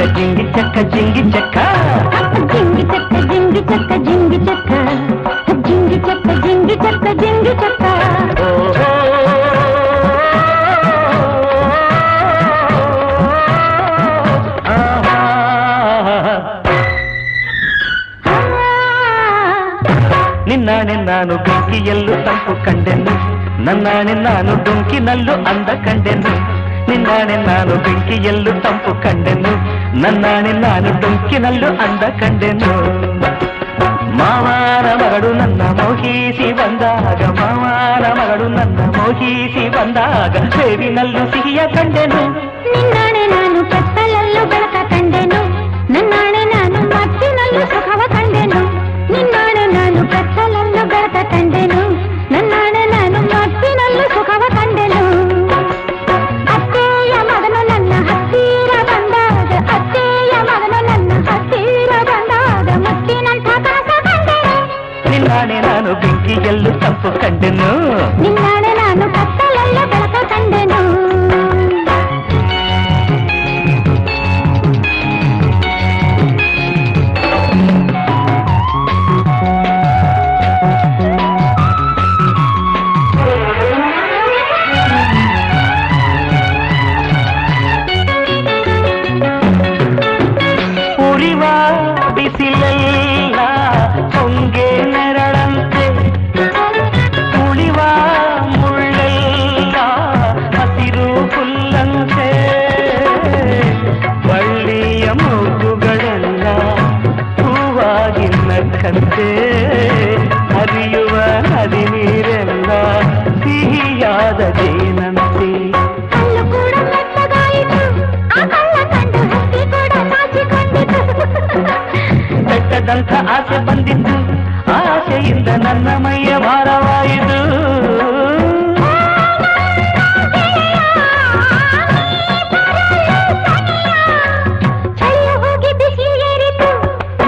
జింగి చెక్క జింగి చెక్క జింగి చెక్క జింగి చెక్క జింగి చెక్క జింగి చెక్క జింగి చెక్క జింగి చెక్క ನಿನ್ನಾನೆ ನಾನು ಬೆಂಕಿಯಲ್ಲೂ ತಂಪು ಕಂಡೆನು ನನ್ನಾನೆ ನಾನು ಡೊಂಕಿನಲ್ಲೂ ಅಂದ ಕಂಡೆನು ನಿನ್ನಾನೆ ನಾನು ಬೆಂಕಿಯಲ್ಲೂ ತಂಪು ಕಂಡೆನು ನನ್ನಾನೆ ನಾನು ಡೊಂಕಿನಲ್ಲೂ ಅಂದ ಕಂಡೆನು ಮಾವಾರ ಮಗಳು ನನ್ನ ಮೋಹಿಸಿ ಬಂದಾಗ ಮಾವಾರ ಮಗಳು ನನ್ನ ಮೋಹಿಸಿ ಬಂದಾಗ ಸೇವಿನಲ್ಲೂ ಸಿಹಿಯ ಕಂಡೆನು ನಿನ್ನಾನೆ ನಾನು ಕತ್ತಲಲ್ಲೂ ಬೆಳಕ ಕಂಡೆನು ನನ್ನಾನೆ ನಾನು ಮತ್ತಿನಲ್ಲೂ ಸುಖವ ಕಂಡೆನು ನಿನ್ನಾನೆ ನಾನು ಕತ್ತಲಲ್ಲೂ ಬೆಳಕ ಕಂಡೆನು ನನ್ನಾನೆ ನಾನು ಮತ್ತಿನಲ್ಲೂ ಸುಖವ ಕಂಡೆನು ಅತ್ತೆಯ ಮಗನು ನನ್ನ ಹತ್ತಿರ ಬಂದಾಗ ಅತ್ತೆಯ ಮಗನು ನನ್ನ ಹತ್ತಿರ ಬಂದಾಗ ಮುತ್ತಿನಂಥ ಕನಸ ಕಂಡೆನು ನಿನ್ನಾನೆ ನಾನು ಬೆಂಕಿಯಲ್ಲೂ ತಂಪು ಕಂಡೆನು ನಿನ್ನಾನೆ ನಾನು ಕತ್ತಲಲ್ಲೂ ಬೆಳಕ ಕಂಡೆನು ಬಿಸಿಲೆಲ್ಲ ಹೊಂಗೆ ನೆರಳಂತೆ ಉಳಿವ ಮುಳ್ಳೆಲ್ಲ ಹಸಿರು ಹುಲ್ಲಂತೆ ಬಳ್ಳಿಯ ಮೂಗುಗಳೆಲ್ಲ ಹೂವಾಗಿ ನಕ್ಕಂತೆ ಹರಿಯುವ ನದಿ ನೀರೆಲ್ಲ ಸಿಹಿಯಾದ ಜೇನಂತೆ ಬೆಟ್ಟದಂಥ ಆಸೆ ಬಂದಿತ್ತು ಆಸೆಯಿಂದ ನನ್ನ ಮೈಯ ಭಾರವಾಯಿತು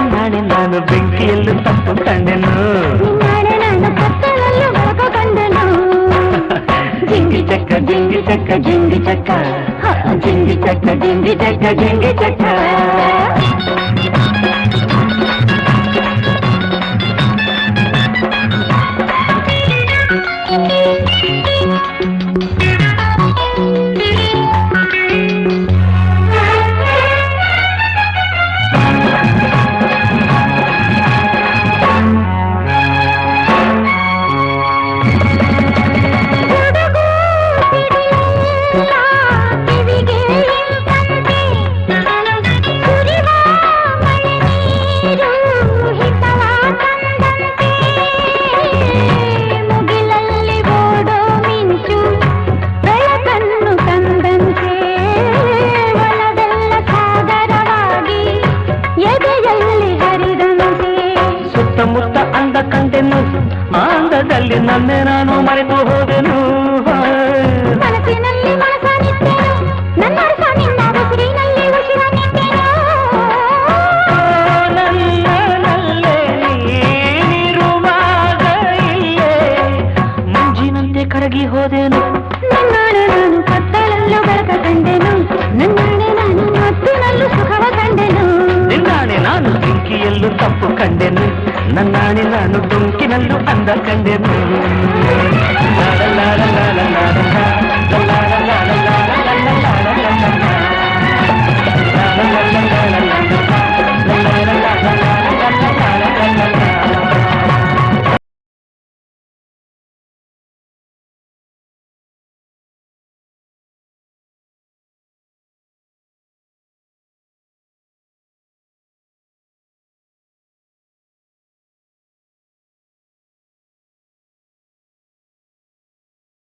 ನಾಳೆ ನಾನು ಬೆಂಕಿಯಲ್ಲೂ ತಂಪು ಕಂಡೆನು ಜಿಂಗಿ ಚಕ್ಕ ಜಿಂಗಿ ಚಕ್ಕ ಜಿಂಗಿ ಚಕ್ಕ ಜಿಂಗಿ ಚಕ್ಕ ಜಿಂಗಿ ಚಕ್ಕ ಜಿಂಗಿ ಚಕ್ಕ ಸುತ್ತಮುತ್ತ ಅಂದ ಕಂಡೆನು ಅಂದದಲ್ಲಿ ನನ್ನೇ ನಾನು ಮರೆತು ಹೋದೆನು ಮನಸ್ಸಿನಲ್ಲಿ ಮನಸ್ಸಾನಿದ್ದೆನು ನನ್ನ ನಿನ್ನ ಉಸಿರಿನಲ್ಲಿ ಉಸಿರಾನಿದ್ದೆನು ನನ್ನಲ್ಲೇ ನೀನಿರುವಾಗ ಇಲ್ಲೇ ಮಂಜಿನಂತೆ ಕರಗಿ ಹೋದೆನು ನನ್ನಾಣೆ ನಾನು ಕತ್ತಲಲ್ಲೂ ಬೆಳಕ ಕಂಡೆನು ನನ್ನಾಣೆ ನಾನು ಮತ್ತಿನಲ್ಲೂ ಸುಖವ ಕಂಡೆನು ನಿನ್ನಾಣೆ ನಾನು ಬೆಂಕಿಯಲ್ಲೂ ತಪ್ಪು ಕಂಡೆನು ನನ್ನಾಣೆ ನಾನು ಡೊಂಕಿನಲ್ಲೂ ಅಂದ ಕಂಡೆನು ಲಾಲ ಲಾಲ ಲಾಲ ಲಾಲ